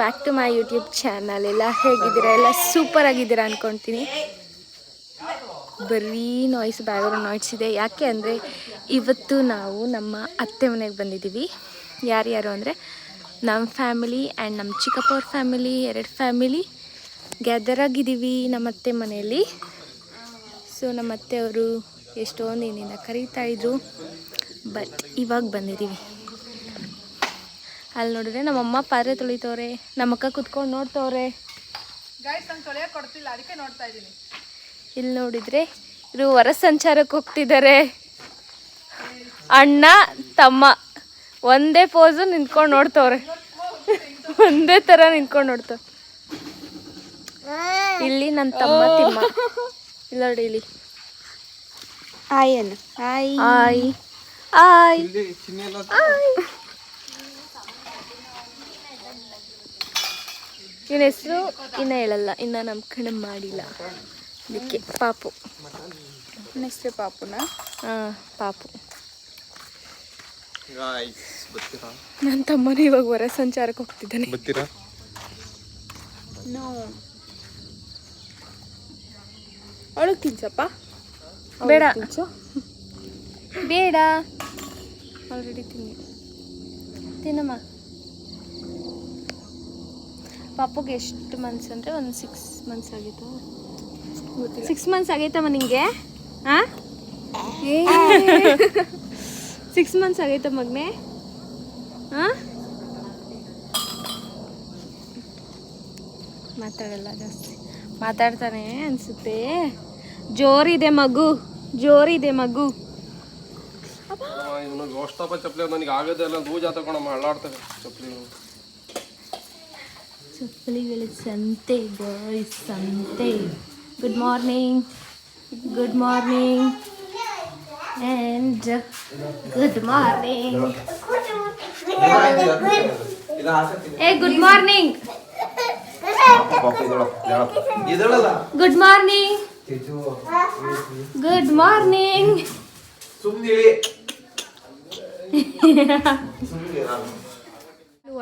Back to my YouTube channel. ಎಲ್ಲ ಹೇಗಿದ್ದೀರಾ? ಎಲ್ಲ ಸೂಪರ್ ಆಗಿದ್ದೀರಾ ಅಂದ್ಕೊಳ್ತೀನಿ. ಬರೀ ನಾಯ್ಸ್, ಬ್ಯಾಕ್ಗ್ರೌಂಡ್ ನಾಯ್ಸ್ ಇದೆ. ಯಾಕೆ ಅಂದರೆ ಇವತ್ತು ನಾವು ನಮ್ಮ ಅತ್ತೆ ಮನೆಗೆ ಬಂದಿದ್ದೀವಿ. ಯಾರ್ಯಾರು ಅಂದರೆ ನಮ್ಮ ಫ್ಯಾಮಿಲಿ ಆ್ಯಂಡ್ ನಮ್ಮ ಚಿಕ್ಕಪ್ಪವ್ರ ಫ್ಯಾಮಿಲಿ, 2 ಫ್ಯಾಮಿಲಿ ಗ್ಯಾದರ್ ಆಗಿದ್ದೀವಿ ನಮ್ಮ ಅತ್ತೆ ಮನೆಯಲ್ಲಿ. ಸೊ ನಮ್ಮ ಅತ್ತೆಯವರು ಎಷ್ಟೊಂದು ದಿನದಿಂದ ಕರೀತಾಯಿದ್ರು, ಬಟ್ ಇವಾಗ ಬಂದಿದ್ದೀವಿ. ಅಲ್ಲಿ ನೋಡಿದ್ರೆ ನಮ್ಮಮ್ಮ ಪಾತ್ರೆ ತೊಳಿತವ್ರೆ, ನಮ್ಮಕ್ಕ ಕುತ್ಕೊಂಡು ನೋಡ್ತವ್ರೆ. ಅದಕ್ಕೆ ನೋಡ್ತಾ ಇದ್ದೀನಿ. ಇಲ್ಲಿ ನೋಡಿದರೆ ಇವರು ಹೊರ ಸಂಚಾರಕ್ಕೆ ಹೋಗ್ತಿದ್ದಾರೆ. ಅಣ್ಣ ತಮ್ಮ ಒಂದೇ ಪೋಸು ನಿಂತ್ಕೊಂಡು ನೋಡ್ತವ್ರೆ, ಒಂದೇ ಥರ ನಿಂತ್ಕೊಂಡು ನೋಡ್ತವ್ರೆ. ಇಲ್ಲಿ ನನ್ನ ತಮ್ಮ ತಿಮ್ಮ, ಇಲ್ಲ ನೋಡಿ ಇಲ್ಲಿ. ಹಾಯ್ ಅಣ್ಣ. Hi hi hi hi. ಇವನ ಹೆಸರು ಇನ್ನೂ ಹೇಳಲ್ಲ, ಇನ್ನು ನಾಮಕರಣ ಮಾಡಿಲ್ಲ. ಅದಕ್ಕೆ ಪಾಪು. ನನ್ನ ಹೆಸರು ಪಾಪುನ. ಹಾಂ, ಪಾಪು. ನನ್ನ ತಮ್ಮನ ಇವಾಗ ಹೊರ ಸಂಚಾರಕ್ಕೆ ಹೋಗ್ತಿದ್ದಾನೆ. ಅವಳಿಗೆ ತಿನ್ಸಪ್ಪ. ಬೇಡ ಬೇಡ, ಆಲ್ರೆಡಿ ತಿನ್ನಮ್ಮ. ಪಾಪುಗೆ ಎಷ್ಟು ಮಂತ್ಸ್ ಅಂದರೆ ಒಂದು 6 ಮಂತ್ಸ್ ಆಗಿತ್ತು. 6 ಮಂತ್ಸ್ ಆಗೈತಮ್ಮ ನಿಂಗೆ? ಹಾಂ, 6 ಮಂತ್ಸ್ ಆಗೈತ ಮಗನೇ? ಹಾಂ, ಮಾತಾಡಲ್ಲ ಜಾಸ್ತಿ, ಮಾತಾಡ್ತಾನೆ ಅನಿಸುತ್ತೆ. ಜೋರಿದೆ ಮಗು, ಜೋರಿದೆ ಮಗು. ಚಪ್ಪಲಿಗಳ ಸಂತೆ ಬಾಯ್ಸ್, ಸಂತೆ. Good morning, good morning and good morning. ಏ good morning, good morning, good morning.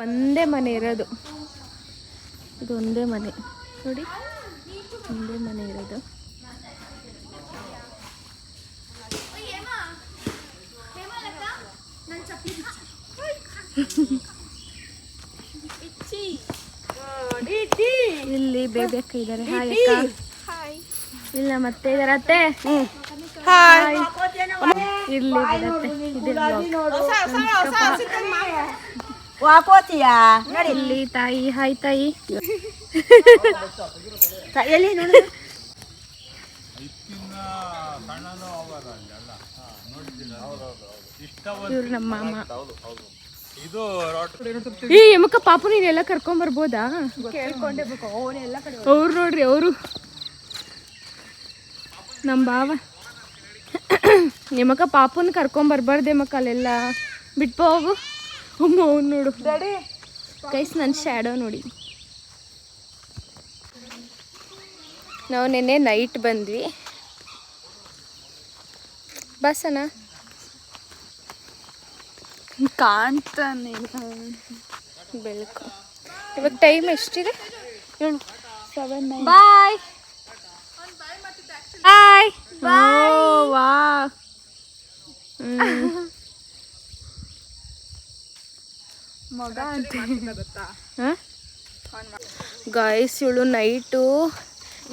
ಒಂದೇ ಮನೆ ಇರೋದು, ಇದು ಒಂದೇ ಮನೆ ನೋಡಿ, ಒಂದೇ ಮನೆ ಇರೋದು. ಇಲ್ಲಿ ಬೇಬಿ ಅಕ್ಕ ಇದ್ದಾರೆ. ಹಾಯ್ ಅಕ್ಕ. ಇಲ್ಲ ಮತ್ತೆ ಇದಾರೆ ಅತ್ತೆ. ಹಾಯ್. ಇರ್ಲಿ ಬಿಡತ್ತೆ, ಇಲ್ಲಿ ತಾಯಿ. ಹಾಯ್ ತಾಯಿ. ಇವ್ರು ನಮ್ಮ ಮಾಮ. ಈ ಎಮ್ಮಕ್ಕ ಪಾಪು ನೀನೆಲ್ಲ ಕರ್ಕೊಂಡ್ ಬರ್ಬೋದಾ? ಅವ್ರು ನೋಡ್ರಿ, ಅವರು ನಮ್ಮ ಬಾವ. ನಿಮ್ಮಕ್ಕ ಪಾಪುನ ಕರ್ಕೊಂಡ್ ಬರ್ಬಾರ್ದೆ ಮಕ್ಕ, ಅಲ್ಲೆಲ್ಲ ಬಿಟ್ಪ ಹೋಗು. ಅಮ್ಮ ಅವ್ನು ನೋಡು ಗೈಸ್, ನನ್ನ ಶ್ಯಾಡೋ ನೋಡಿ. ನಾವು ನೆನ್ನೆ ನೈಟ್ ಬಂದ್ವಿ. ಬಸ್ಸನ ಕಾಣ್ತಾನೆ ಬೆಳಕು. ಇವಾಗ ಟೈಮ್ ಎಷ್ಟಿದೆ? 7. ಬಾಯ್ ಬಾಯ್. ವಾ ಮಗ ಅಂತ ಗಾಯ್ಸ್, ಇವಳು ನೈಟು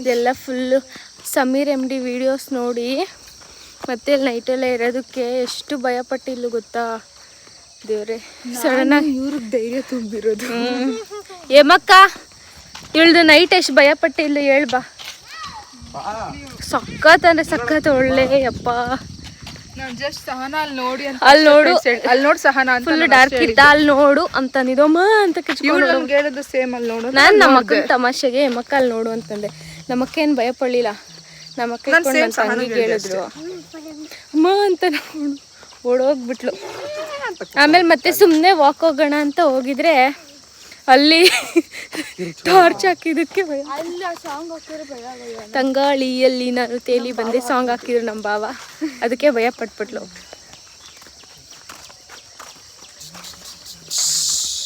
ಇದೆಲ್ಲ ಫುಲ್ಲು ಸಮೀರ್ MD ವಿಡಿಯೋಸ್ ನೋಡಿ ಮತ್ತೆ ನೈಟೆಲ್ಲ ಇರೋದಕ್ಕೆ ಎಷ್ಟು ಭಯಪಟ್ಟಿಲ್ಲ ಗೊತ್ತಾ ದೇವ್ರೆ. ಸಡನ್ನಾಗಿ ಇವ್ರಿಗೆ ಧೈರ್ಯ ತುಂಬಿರೋದು. ಏಮಕ್ಕ ಇವಳ್ದು ನೈಟ್ ಎಷ್ಟು ಭಯಪಟ್ಟಿಲ್ಲ ಹೇಳ್ಬಾ. ಸಖತ್ ಅಂದರೆ ಸಖತ್ ಒಳ್ಳೆ ಯಪ್ಪ. ಜಸ್ಟ್ ಸಹನಾ ಅಲ್ಲಿ ನೋಡಿ, ಅಲ್ಲಿ ನೋಡು, ಅಲ್ಲಿ ನೋಡಿ ಸಹನಾ ಫುಲ್ ಡಾರ್ಕ್ ಇದ್ದ, ಅಲ್ಲಿ ನೋಡು ಅಂತಂದಿದ್ದಮ್ಮ ಅಂತ ಕಿಚ್ಕೊಂಡು ಹೇಳಿದ್ದು ಸೇಮ್. ಅಲ್ಲಿ ನೋಡು, ನಾನು ನಮ್ಮ ಅಕ್ಕನ ತಮಾಷೆಗೆ ಮಕ್ಕ ಅಲ್ಲಿ ನೋಡು ಅಂತಂದೆ. ನಮ್ಮಕ್ಕ ಏನು ಭಯ ಪಡಲಿಲ್ಲ. ನಮ್ಮಕ್ಕ ತಂಗಿಗೆ ಹೇಳಿದ್ರು ಅಮ್ಮ ಅಂತ ನೋಡು, ಓಡೋಗ್ಬಿಟ್ಲು. ಆಮೇಲೆ ಮತ್ತೆ ಸುಮ್ಮನೆ ವಾಕ್ ಹೋಗೋಣ ಅಂತ ಹೋಗಿದ್ರೆ ಅಲ್ಲಿ ಟಾರ್ಚ್ ಹಾಕಿದ್ದಕ್ಕೆ ಭಯ. ತಂಗಾಳಿಯಲ್ಲಿ ನಾನು ತೇಲಿ ಬಂದೆ ಸಾಂಗ್ ಹಾಕಿದ್ರು ನಮ್ಮ ಭಾವ, ಅದಕ್ಕೆ ಭಯ ಪಟ್ಬಿಟ್ಲು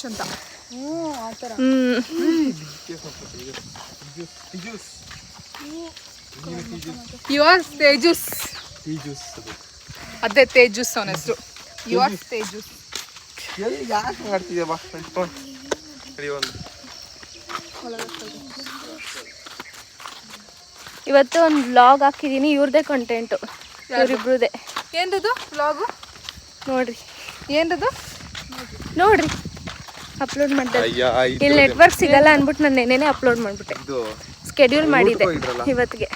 ಅಂತ. ಆ ಥರ ಯುವರ್ ತೇಜಸ್. ಅದೇ ತೇಜಸ್ ಅವನ ಹೆಸರು. ಯುವರ್ ತೇಜಸ್. ಯಾಕೆ ಮಾಡ್ತಿದ್ಯಾ ಬಾ ಒಂದು ಇವತ್ತು ಒಂದು ವ್ಲಾಗ್ ಹಾಕಿದ್ದೀನಿ, ಇವ್ರದೇ ಕಂಟೆಂಟು, ಇವರಿಬ್ರದೇ. ಏನದು ವ್ಲಾಗು? ನೋಡ್ರಿ ಏನದು ನೋಡ್ರಿ ಅಪ್ಲೋಡ್ ಮಾಡಿದೆ. ಇಲ್ಲಿ ನೆಟ್ವರ್ಕ್ ಸಿಗಲ್ಲ ಅಂದ್ಬಿಟ್ಟು ನಾನು ನೆನ್ನೆನೇ ಅಪ್ಲೋಡ್ ಮಾಡಿಬಿಟ್ಟೆ. ಸ್ಕೆಡ್ಯೂಲ್ ಮಾಡಿದ್ದೆ ಇವತ್ತಿಗೆ.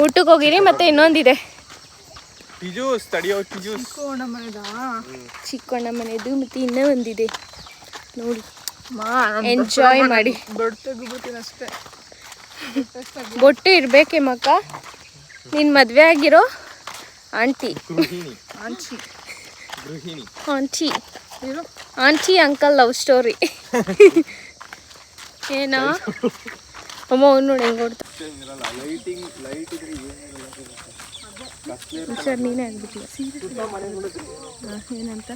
ಊಟಕ್ಕೆ ಹೋಗಿರಿ. ಮತ್ತೆ ಇನ್ನೊಂದಿದೆ ಚಿಕ್ಕಣ್ಣ ಮನೆದು, ಮತ್ತೆ ಇನ್ನೂ ಒಂದಿದೆ ನೋಡಿ. ಎಂಜಾಯ್ ಮಾಡಿ. ಅಷ್ಟೇ ಬೊಟ್ಟು ಇರ್ಬೇಕೆ ಮಕ್ಕ. ನೀನ್ ಮದ್ವೆ ಆಗಿರೋ aunty aunty aunty uncle love story. ಏನೋ ಅಮ್ಮ ಅವ್ನು ನೋಡಿ ಹೆಂಗ್ ಕೊಡ್ತಾ. ಸರ್ ನೀನೇ ಆಗ್ಬಿಟ್ಟಿಲ್ಲ ಏನಂತ.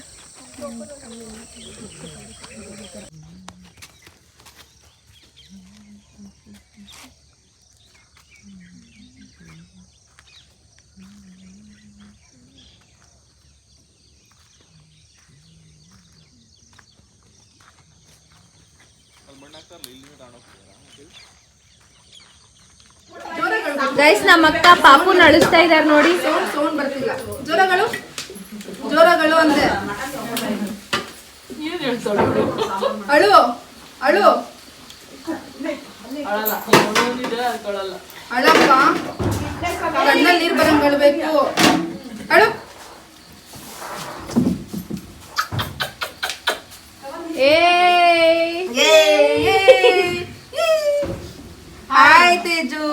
ಗೈಸ್, ನಮ್ಮ ಅಕ್ಕ ಪಾಪು ನಳಿಸ್ತಾ ಇದಾರೆ ನೋಡಿ. ಸೌಂಡ್ ಬರ್ತಿಲ್ಲ. ಜೋರಗಳು ಜೋರಗಳು ಅಂದೆ. ಅಳು ಅಳು ಅಳಪ್ಪ, ಕಣ್ಣಲ್ಲಿ ನೀರು ಬರಂಗ್ ಅಳ್ಬೇಕು. ಅಳು. ಹಾಯ್ ತೇಜು.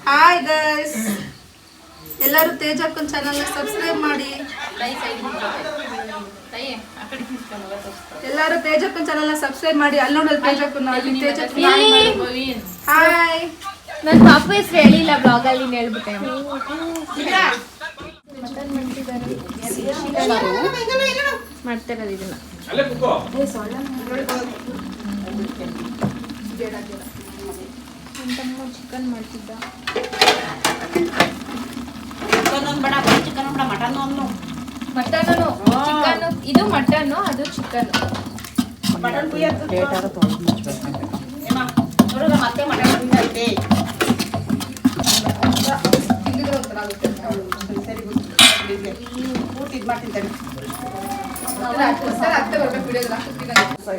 ಹಾಯ್ ಗೈಸ್, ಎಲ್ಲರೂ ತೇಜ್ ಅಕ್ಕನ ಚಾನಲ್ನ ಸಬ್ಸ್ಕ್ರೈಬ್ ಮಾಡಿ. ಎಲ್ಲರೂ ತೇಜ್ ಅಕ್ಕನ ಚಾನಲ್ನ ಸಬ್ಸ್ಕ್ರೈಬ್ ಮಾಡಿ. ಅಲ್ಲಿ ನೋಡೋದು ತೇಜ್ ಅಕ್ಕನ. ಹಾಯ್. ನನ್ನ ಪಾಪು ಹೆಸರು ಹೇಳಿಲ್ಲ ಬ್ಲಾಗಲ್ಲಿ, ಹೇಳ್ಬಿಟ್ಟೆ. ಮಾಡ್ತಿರೋದು ಇದನ್ನ. ಚಿಕನ್ ಮಾಡ್ತಿದ್ದ. ಮಟನ್ ಇದು ಮಟನ್, ಅದು ಚಿಕನ್.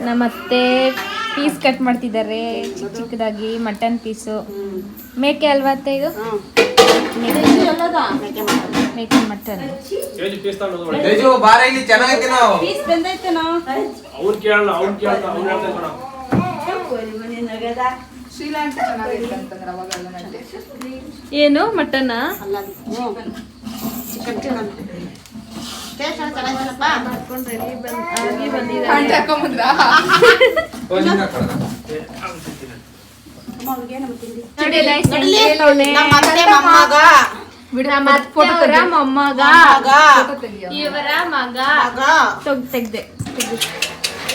ನಮ್ಮತ್ತೆ ಪೀಸ್ ಕಟ್ ಮಾಡ್ತಿದ್ದಾರೆ ಚಿಕ್ಕ ಚಿಕ್ಕದಾಗಿ. Mutton piece. ಮೇಕೆ ಅಲ್ವಾ ಅತ್ತೆ ಇದು? ಮೇಕೆ ಮಟನ್. ಏನು ಮಟನ್?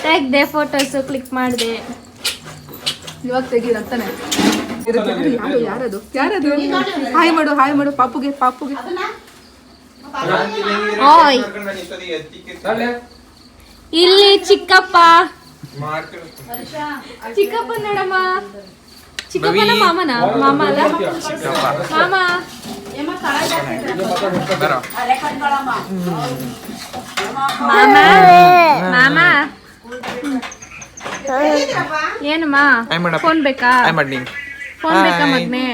ತೆಗ್ದೆ ಫೋಟೋಸ್ ಕ್ಲಿಕ್ ಮಾಡಿದೆ. ಇವಾಗ ತೆಗೀರಂತಾನೆ. ಯಾರದು ಯಾರದು? ಹಾಯ್ ಮಾಡು, ಹಾಯ್ ಮಾಡು ಪಾಪುಗೆ. ಪಾಪುಗೆ ಓಯ್ ಇಲ್ಲಿ ಚಿಕ್ಕಪ್ಪ. ಚಿಕ್ಕಪ್ಪ ನೋಡಮ್ಮ. ಚಿಕ್ಕಪ್ಪನ ಮಾಮನ? ಮಾಮ ಅಲ್ಲ, ಮಾಮ. ಮಾಮ ಏನಮ್ಮ? ಫೋನ್ ಬೇಕಾ? ಫೋನ್ ಬೇಕಾ ಮಗ್ನೆ?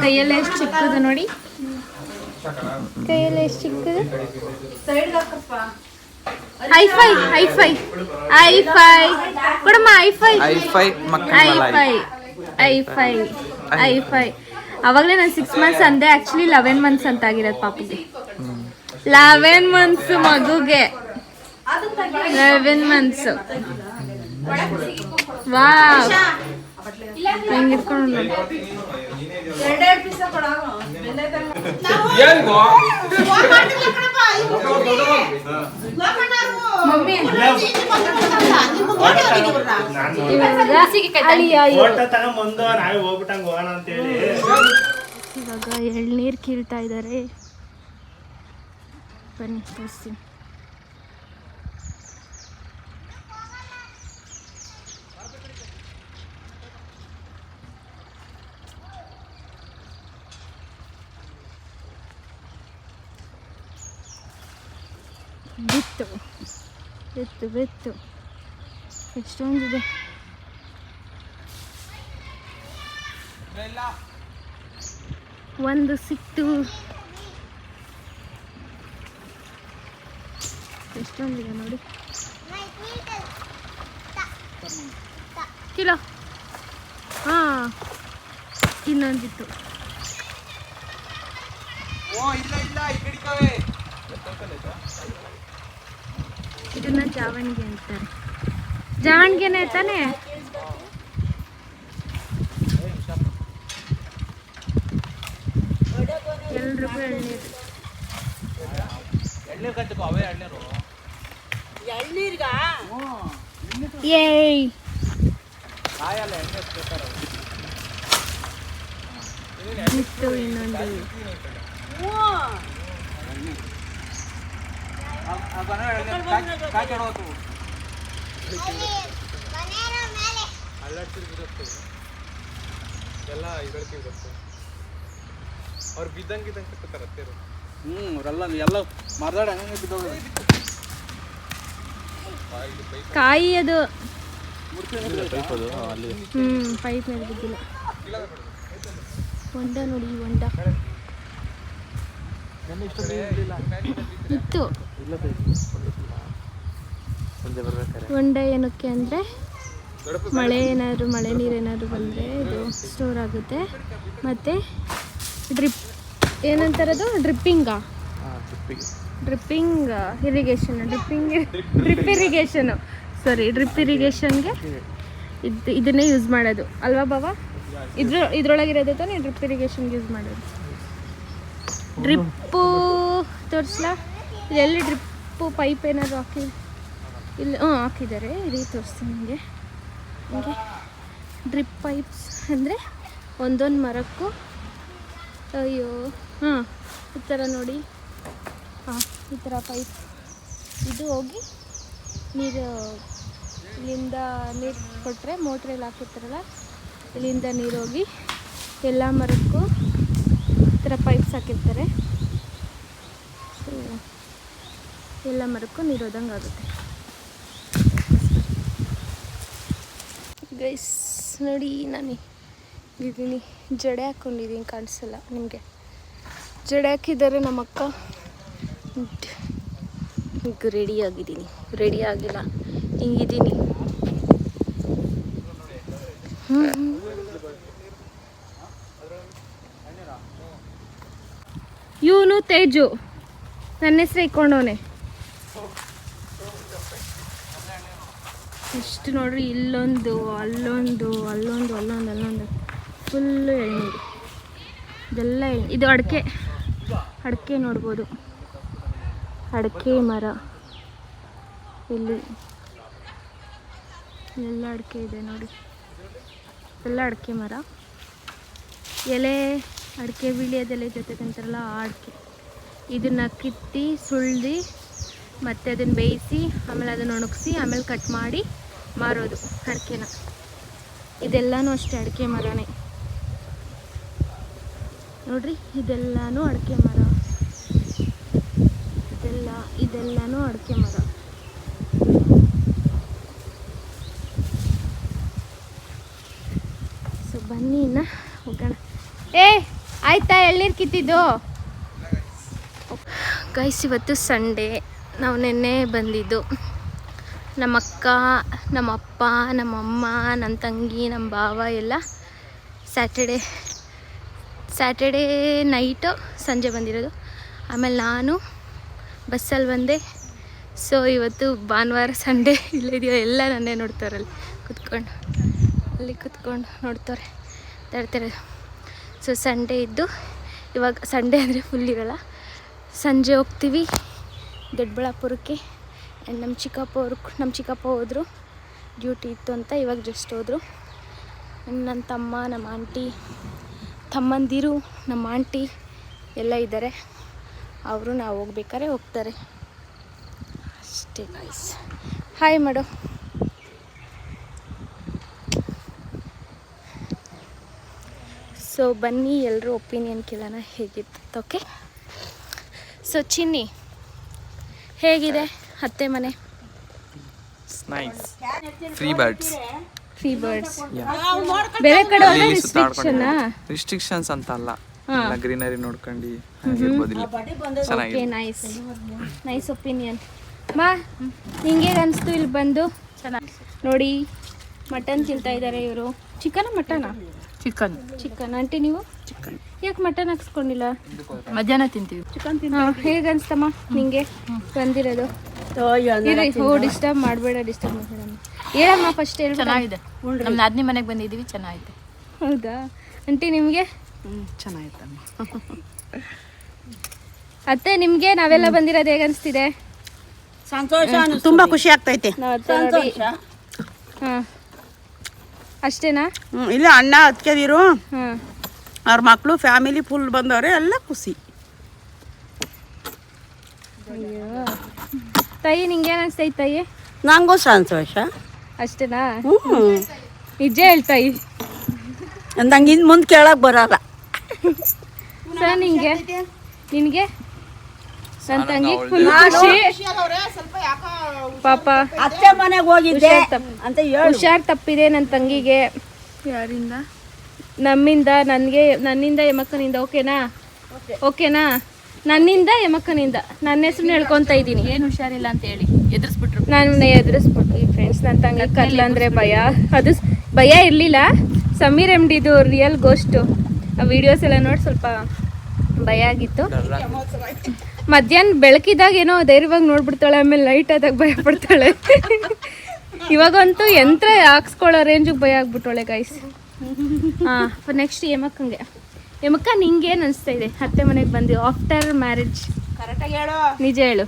ಕೈಯೆಲ್ಲ ಎಷ್ಟು ಚಿಕ್ಕದು ನೋಡಿ. ಕೈಯೆಲ್ಲ ಎಷ್ಟು ಚಿಕ್ಕದು. ಹೈಫೈ ಹೈಫೈ ಹೈಫೈ ಕೊಡಮ್ಮ. High five high five high five high five. ಅವಾಗಲೇ ನಾನು 6 months ಅಂದೆ. ಆಕ್ಚುಲಿ 11 months ಅಂತ ಆಗಿರೋದು ಪಾಪುಗೆ. 11 months ಮಗುಗೆ. 11 months. ವಾವ್. ಹಿಂಗೆ ಇಟ್ಕೊಂಡು ನೋಡಿ. ಇವಾಗ ಎಳ್ನೀರು ಕೀಳ್ತಾ ಇದ್ದಾರೆ. ಬನ್ನಿ ತೋರಿಸ್ತೀನಿ. ಬಿತ್ತು ಎಷ್ಟೊಂದಿದೆ. ಒಂದು ಸಿಕ್ತು. ಎಷ್ಟೊಂದಿದೆ ನೋಡಿ. ಕಿಲೋ ಹಾಂ, ಇನ್ನೊಂದಿತ್ತು. ಇದನ್ನ ಜಾವಣಿಗೆ ಅಂತಾರೆ. ಜಾವಣಿಗೆನೆ ತಾನೇ. ಎಲ್ರಿಗೂ ಎಳ್ನೀರು. ಏಯ್ ಇತ್ತು ಇನ್ನೊಂದು. ಅವ್ರು ಬಿದ್ದಂಗೆ ಕಟ್ತಾರೆ. ಎಲ್ಲ ಮರದಾಡ ಹಂಗೆ ಬಿದ್ದೋಗ. ಕಾಯಿ ಅದು ಪೈಪ್ ಮೇಲೆ ಬಿದ್ದಿಲ್ಲ. ಹೊಂಡ ನೋಡಿ, ಹೊಂಡ ಇತ್ತು. ಹೊಂಡ ಏನಕ್ಕೆ ಅಂದರೆ ಮಳೆ ನೀರೇನಾದ್ರು ಬಂದರೆ ಇದು ಸ್ಟೋರ್ ಆಗುತ್ತೆ. ಮತ್ತು ಡ್ರಿಪ್ ಏನಂತಾರದು, ಡ್ರಿಪ್ಪಿಂಗ್ ಇರಿಗೇಷನ್ಗೆ ಇದನ್ನೇ ಯೂಸ್ ಮಾಡೋದು ಅಲ್ವಾ ಬಾಬಾ? ಇದ್ರೊಳಗಿರೋದು ತಾನೇ ಡ್ರಿಪ್ ಇರಿಗೇಷನ್ಗೆ ಯೂಸ್ ಮಾಡೋದು. ಡ್ರಿಪ್ಪು ತೋರಿಸ್ಲಾ? ಎಲ್ಲಿ ಡ್ರಿಪ್ಪು ಪೈಪ್ ಏನಾದ್ರು ಇಲ್ಲಿ ಹಾಕಿದ್ದಾರೆ. ಇದೇ ತೋರಿಸ್ತೀನಿ ನಿಮಗೆ. ಹೀಗೆ ಡ್ರಿಪ್ ಪೈಪ್ಸ್ ಅಂದರೆ ಒಂದೊಂದು ಮರಕ್ಕೂ ಈ ಥರ ನೋಡಿ. ಈ ಥರ ಪೈಪ್ ಇದು ಹೋಗಿ ನೀರು ಇಲ್ಲಿಂದ ನೀರು ಕೊಟ್ಟರೆ, ಮೋಟ್ರಲ್ಲಿ ಹಾಕಿರ್ತಾರಲ್ಲ, ಇಲ್ಲಿಂದ ನೀರು ಹೋಗಿ ಎಲ್ಲ ಮರಕ್ಕೂ ಈ ಥರ ಪೈಪ್ಸ್ ಹಾಕಿರ್ತಾರೆ. ಸೊ ಎಲ್ಲ ಮರಕ್ಕೂ ನೀರು ಹೋದಂಗೆ ಆಗುತ್ತೆ. ಗೈಸ್ ನೋಡಿ, ನಾನು ಇದ್ದೀನಿ, ಜಡೆ ಹಾಕ್ಕೊಂಡಿದ್ದೀನಿ, ಕಾಣಿಸಲ್ಲ ನಿಮಗೆ. ಜಡೆ ಹಾಕಿದ್ದಾರೆ ನಮ್ಮಕ್ಕ. ಈಗ ರೆಡಿ ಆಗಿಲ್ಲ, ಹಿಂಗಿದ್ದೀನಿ. ಇವನು ತೇಜು, ನನ್ನ ಹೆಸರು ಇಟ್ಕೊಂಡವನೆ. ಎಷ್ಟು ನೋಡ್ರಿ, ಇಲ್ಲೊಂದು ಅಲ್ಲೊಂದು ಫುಲ್ಲು ಎಳ್ನೀರು. ಇದೆಲ್ಲ ಇದು ಅಡಿಕೆ ನೋಡ್ಬೋದು. ಅಡಿಕೆ ಮರ ಇಲ್ಲಿ ಎಲ್ಲ ಅಡಿಕೆ ಇದೆ ನೋಡಿ. ಎಲ್ಲ ಅಡಿಕೆ ಮರ, ಎಲೆ ಅಡಿಕೆ ಬಿಳಿಯೋದೆಲೆ ಜೊತೆ ಅಂತಾರಲ್ಲ ಆ ಅಡಿಕೆ. ಇದನ್ನು ಕಿತ್ತಿ ಸುಳ್ದು ಮತ್ತು ಅದನ್ನು ಬೇಯಿಸಿ ಆಮೇಲೆ ಅದನ್ನು ಒಣಗಿಸಿ ಆಮೇಲೆ ಕಟ್ ಮಾಡಿ ಮಾರೋದು ಅಡಿಕೆನ. ಇದೆಲ್ಲನೂ ಅಷ್ಟೇ ಅಡಿಕೆ ಮರನೇ ನೋಡ್ರಿ. ಇದೆಲ್ಲನೂ ಅಡಿಕೆ ಮರ, ಇದೆಲ್ಲನೂ ಅಡಿಕೆ ಮರ. ಸೊ ಬನ್ನಿ ಇನ್ನು ಹೋಗೋಣ. ಆಯ್ತಾ ಎಳ್ನೀರು ಕಿತ್ತಿದ್ದು? ಗೈಸ್ ಇವತ್ತು ಸಂಡೇ. ನಾವು ನೆನ್ನೆ ಬಂದಿದ್ದು. ನಮ್ಮ ಅಕ್ಕ, ನಮ್ಮ ಅಪ್ಪ, ನಮ್ಮಮ್ಮ, ನನ್ನ ತಂಗಿ, ನಮ್ಮ ಭಾವ ಎಲ್ಲ ಸ್ಯಾಟರ್ಡೇ ನೈಟು ಸಂಜೆ ಬಂದಿರೋದು. ಆಮೇಲೆ ನಾನು ಬಸ್ಸಲ್ಲಿ ಬಂದೆ. ಸೊ ಇವತ್ತು ಭಾನುವಾರ ಸಂಡೇ ಇಲ್ಲಿದೆಯೋ ಎಲ್ಲ ನನ್ನೇ ನೋಡ್ತಾರಲ್ಲಿ ಕೂತ್ಕೊಂಡು. ಅಲ್ಲಿ ಕುತ್ಕೊಂಡು ನೋಡ್ತಾರೆ ತರ್ತಾರೆ. ಸೊ ಸಂಡೇ ಇದ್ದು ಇವಾಗ ಸಂಡೇ ಅಂದರೆ ಫುಲ್ ಇರಲ್ಲ. ಸಂಜೆ ಹೋಗ್ತೀವಿ ದೊಡ್ಡಬಳ್ಳಾಪುರಕ್ಕೆ. ಆ್ಯಂಡ್ ನಮ್ಮ ಚಿಕ್ಕಪ್ಪ ಹೋದರು, ಡ್ಯೂಟಿ ಇತ್ತು ಅಂತ ಇವಾಗ ಜಸ್ಟ್ ಹೋದರು. ನನ್ನ ತಮ್ಮ, ನಮ್ಮ ಆಂಟಿ, ತಮ್ಮಂದಿರು, ನಮ್ಮ ಆಂಟಿ ಎಲ್ಲ ಇದ್ದಾರೆ. ಅವರು ನಾವು ಹೋಗ್ಬೇಕಾದ್ರೆ ಹೋಗ್ತಾರೆ ಅಷ್ಟೇ ಗೈಸ್. ಹಾಯ್ ಮಾಡು. ಸೊ ಬನ್ನಿ ಎಲ್ಲರೂ ಒಪಿನಿಯನ್ ಕೇಳೋಣ ಹೇಗಿತ್ತು. ಓಕೆ, ಸೊ ಚಿನ್ನಿ ಹೇಗಿದೆ ಅತ್ತೆ ಮನೆ? Free birds. ಬೇರೆ ಕಡೆ ರಿಸ್ಟ್ರಿಕ್ಷನ್ಸ್ ಅಂತ ಅಲ್ಲ, ಗ್ರೀನರಿ ನೋಡ್ಕೊಂಡು ಓಕೆ, ನೈಸ್ ಒಪಿನಿಯನ್. ಮಾ ನಿಂಗೆ ಅನಿಸ್ತು ಇಲ್ಲಿ ಬಂದು? ಚೆನ್ನಾಗಿ ನೋಡಿ, ಮಟನ್ ತಿಂತಾ ಇದ್ದಾರೆ ಇವರು. ಚಿಕನ್ ಮಟನಾ? ಚಿಕನ್. ಆಂಟಿ ನೀವು ಯಾಕೆ ಮಟನ್ ಹಾಕ್ಸ್ಕೊಂಡಿಲ್ಲ? ಮಧ್ಯಾಹ್ನ ತಿಂತೀವಿ ಚಿಕನ್. ಹೇಗೆ ಅನ್ಸ್ತಮ್ಮ ನಿಂಗೆ ಬಂದಿರೋದು? ಡಿಸ್ಟರ್ಬ್ ಮಾಡಬೇಡ, ಹೇಳಮ್ಮ ಫಸ್ಟ್ ಹೇಳಿ. ಚೆನ್ನಾಗಿದೆ. ನಮ್ಮ ನಾದಿನಿ ಮನೆಗೆ ಬಂದಿದ್ದೀವಿ, ಚೆನ್ನಾಗಿದೆ. ಹೌದಾ ಆಂಟಿ ನಿಮಗೆ? ಚೆನ್ನಾಗಿತ್ತಮ್ಮ. ಅತ್ತೆ ನಿಮಗೆ ನಾವೆಲ್ಲ ಬಂದಿರೋದು ಹೇಗೆ ಅನಿಸ್ತಿದೆ? ಸಂತೋಷ, ತುಂಬಾ ಖುಷಿ ಆಗ್ತೈತೆ. ಹಾಂ ಅಷ್ಟೇನಾ? ಇಲ್ಲ ಅಣ್ಣ ಅದಕ್ಕೆದಿರು ಹಾಂ, ಅವ್ರ ಮಕ್ಕಳು ಫ್ಯಾಮಿಲಿ ಫುಲ್ ಬಂದವ್ರೆ, ಎಲ್ಲ ಖುಷಿ. ಅಯ್ಯೋ ತಾಯಿ ನಿಂಗೇನು ಅನಿಸ್ತೈತೆ ತಾಯಿ? ನಂಗೂ ಸಂತೋಷ. ಅಷ್ಟೇನಾ? ನಿಜ ಹೇಳ್ತಾಯಿ, ನಂಗೆ ಇನ್ನು ಮುಂದೆ ಕೇಳಕ್ ಬರಲ್ಲ. ಸರ್ ನಿಂಗೆ? ನಿನಗೆ? ನನ್ನ ತಂಗಿ ಫುಲ್ ಖುಷಿ ಪಾಪ. ಅತ್ತೆ ಮನೆಗೆ ಹೋಗಿದ್ದೆ ಅಂತ ಹುಷಾರ್ ತಪ್ಪಿದೆ ನನ್ನ ತಂಗಿಗೆ. ಯಾರಿಂದ? ನನ್ನಿಂದ ಯಮಕ್ಕನಿಂದ. ಓಕೆನಾ? ನನ್ನಿಂದ ಯಮಕ್ಕನಿಂದ ನನ್ನ ಹೆಸರು ಹೇಳ್ಕೊತಾ ಇದ್ದೀನಿ. ಏನು ಹುಷಾರಿಲ್ಲ ಅಂತ ಹೇಳಿ ಎದುರಿಸ್ಬಿಟ್ರು. ನಾನು ಎದುರಿಸ್ಬಿಟ್ಟು ಫ್ರೆಂಡ್ಸ್, ನನ್ನ ತಂಗಿ ಕತ್ಲಂದ್ರೆ ಭಯ. ಅದು ಭಯ ಇರಲಿಲ್ಲ, ಸಮೀರ್ MDದು ರಿಯಲ್ ಗೋಸ್ಟು ಆ ವಿಡಿಯೋಸ್ ಎಲ್ಲ ನೋಡಿ ಸ್ವಲ್ಪ ಭಯ ಆಗಿತ್ತು. ಮಧ್ಯಾಹ್ನ ಬೆಳಕಿದಾಗ ಏನೋ ಧೈರ್ಯವಾಗಿ ನೋಡ್ಬಿಡ್ತಾಳೆ, ಆಮೇಲೆ ಲೈಟ್ ಆದಾಗ ಭಯ ಪಡ್ತಾಳೆ. ಇವಾಗಂತೂ ಯಂತ್ರ ಹಾಕ್ಸ್ಕೊಳ್ಳೋ ರೇಂಜಿಗೆ ಭಯ ಆಗ್ಬಿಟ್ಟವಳೆ ಗೈಸ್. ಹಾಂ, ನೆಕ್ಸ್ಟ್ ಯಮಕ್ಕ ನಿಂಗೇನು ಅನಿಸ್ತಾ ಇದೆ ಅತ್ತೆ ಮನೆಗೆ ಬಂದು ಆಫ್ಟರ್ ಮ್ಯಾರೇಜ್? ಕರೆಕ್ಟಾಗಿ ಹೇಳು. ನಿಜ ಹೇಳು.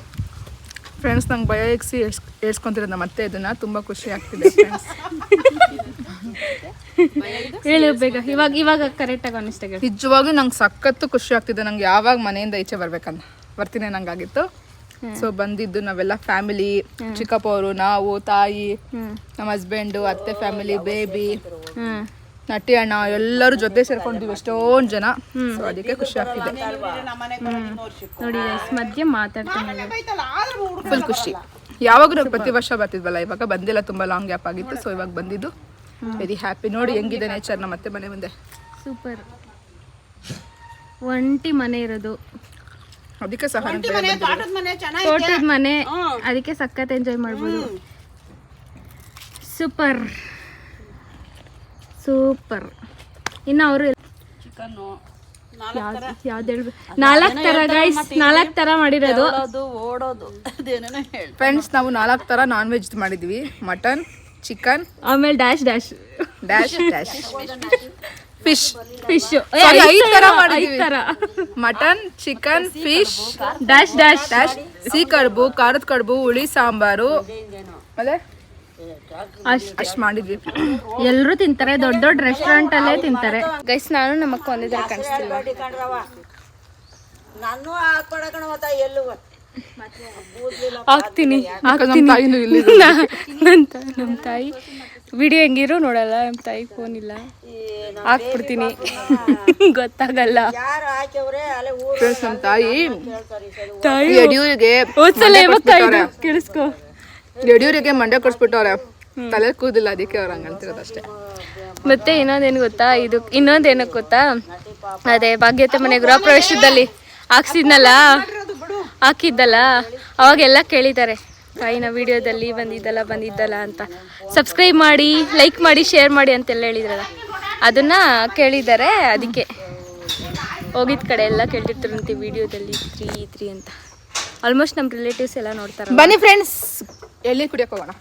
ಫ್ರೆಂಡ್ಸ್, ನಂಗೆ ಭಯ ಎಕ್ಸಿ ಹೇಳ್ಸ್ಕೊಂತಿರೋದು ನಮ್ಮ ಅತ್ತೆ, ಇದನ್ನ ತುಂಬಾ ಖುಷಿ ಆಗ್ತಿದೆ ಫ್ರೆಂಡ್ಸ್. ಹೇಳು ಬೇಗ, ಇವಾಗ ಕರೆಕ್ಟಾಗಿ ಅನಿಸ್ತಾ. ನಿಜವಾಗ್ಲೂ ನಂಗೆ ಸಖತ್ತು ಖುಷಿ ಆಗ್ತಿದೆ. ನಂಗೆ ಯಾವಾಗ ಮನೆಯಿಂದ ಈಚೆ ಬರ್ತೀನಿ ನಂಗಾಗಿತ್ತು. ಸೊ ಬಂದಿದ್ದು ನಾವೆಲ್ಲ ಫ್ಯಾಮಿಲಿ, ಚಿಕ್ಕಪ್ಪ ಅವರು, ನಾವು, ತಾಯಿ, ನಮ್ಮ ಹಸ್ಬೆಂಡು, ಅತ್ತೆ ಫ್ಯಾಮಿಲಿ, ಬೇಬಿ, ನಟಿ ಅಣ್ಣ ಎಲ್ಲರೂ ಜೊತೆ ಸೇರ್ಕೊಂಡಿದ್ವಿ, ಎಷ್ಟೊಂದು ಜನ. ಸೊ ಅದಕ್ಕೆ ಖುಷಿ ಆಗ್ತಿದೆ. ನೋಡಿ ಮಧ್ಯೆ ಮಾತಾಡ್ತೀನಿ, ಫುಲ್ ಖುಷಿ. ಯಾವಾಗಲೂ ಪ್ರತಿ ವರ್ಷ ಬರ್ತಿದ್ವಲ್ಲ, ಇವಾಗ ಬಂದಿಲ್ಲ, ತುಂಬ ಲಾಂಗ್ ಗ್ಯಾಪ್ ಆಗಿತ್ತು. ಸೊ ಇವಾಗ ಬಂದಿದ್ದು ವೆರಿ ಹ್ಯಾಪಿ. ನೋಡಿ ಹೆಂಗಿದೆ ನೇಚರ್ ನಮ್ಮ ಅತ್ತೆ ಮನೆ ಮುಂದೆ. ಸೂಪರ್. ಒಂಟಿ ಮನೆ ಇರೋದು, ಅದಕ್ಕೆ ಸಹ ತೋಟದ ಮನೆ, ಅದಕ್ಕೆ ಸಖತ್ ಎಂಜಾಯ್ ಮಾಡ್ಬೋದು. ಸೂಪರ್. ಇನ್ನು ಅವರು ಯಾವ್ದು ಹೇಳ್ಬೇಕು, 4 ಥರ ಗೈಸ್, 4 ಥರ ಮಾಡಿರೋದು. ಫ್ರೆಂಡ್ಸ್, ನಾವು 4 ಥರ ನಾನ್ ವೆಜ್ ಮಾಡಿದ್ವಿ. ಮಟನ್, ಚಿಕನ್, ಆಮೇಲೆ dash dash dash dash fish. 5 ಥರ ಮಾಡಿದ್ವಿ. Mutton, chicken, fish, dash dash dash, ಸಿಹಿ ಕಡುಬು, ಖಾರದ ಕಡುಬು, ಹುಳಿ ಸಾಂಬಾರು, ಮತ್ತೆ ಅಷ್ಟು ಮಾಡಿದ್ವಿ. ಎಲ್ಲರೂ ತಿಂತಾರೆ, ದೊಡ್ಡ ದೊಡ್ಡ ರೆಸ್ಟೋರೆಂಟ್ ಅಲ್ಲೇ ತಿಂತಾರೆ ಗೈಸ್. ನಾನು ನಮ್ಮ ಅಕ್ಕ ಒಂದಿದ್ರೆ ಕಾಣಿಸ್ತಿಲ್ವ? ಹಾಕ್ತೀನಿ. ನಮ್ಮ ತಾಯಿ ವಿಡಿಯೋ ಹೆಂಗಿರು ನೋಡಲ್ಲ, ನಮ್ಮ ತಾಯಿ ಫೋನ್ ಇಲ್ಲ, ಹಾಕ್ಬಿಡ್ತೀನಿ. ಗೊತ್ತಾಗಲ್ಲ. ನಮ್ಮ ತಾಯಿ ಯಡಿಯೂರಿಗೆ ಕೇಳಿಸ್ಕೊ, ಯಡಿಯೂರಿಗೆ ಮಂಡ್ಯ ಕೊಡ್ಸ್ಬಿಟ್ಟವ್ರೆ, ತಲೆ ಕೂದಿಲ್ಲ, ಅದಕ್ಕೆ ಅವ್ರು ಹಂಗಂತಿರೋದು ಅಷ್ಟೇ. ಮತ್ತೆ ಇನ್ನೊಂದೇನು ಗೊತ್ತಾ, ಇನ್ನೊಂದೇನಕ್ಕೆ ಗೊತ್ತಾ, ಅದೇ ಭಾಗ್ಯತೆ ಮನೆ ಗೃಹ ಪ್ರವೇಶದಲ್ಲಿ ಹಾಕಿದ್ದಲ್ಲ, ಅವಾಗೆಲ್ಲ ಕೇಳಿದ್ದಾರೆ ತಾಯಿನ ವಿಡಿಯೋದಲ್ಲಿ ಬಂದಿದ್ದಲ್ಲ ಅಂತ. ಸಬ್ಸ್ಕ್ರೈಬ್ ಮಾಡಿ, ಲೈಕ್ ಮಾಡಿ, ಶೇರ್ ಮಾಡಿ ಅಂತೆಲ್ಲ ಹೇಳಿದ್ರಲ್ಲ, ಅದನ್ನ ಕೇಳಿದ್ದಾರೆ. ಅದಕ್ಕೆ ಹೋಗಿದ್ದ ಕಡೆ ಎಲ್ಲ ಕೇಳ್ತಿರ್ತಾರಂತೆ ವಿಡಿಯೋದಲ್ಲಿ 3 ಅಂತ. ಆಲ್ಮೋಸ್ಟ್ ನಮ್ಮ ರಿಲೇಟಿವ್ಸ್ ಎಲ್ಲ ನೋಡ್ತಾರೆ. ಬನ್ನಿ ಫ್ರೆಂಡ್ಸ್, ಎಲ್ಲಿ ಕುಡಿಯೋಕೆ ಹೋಗೋಣ.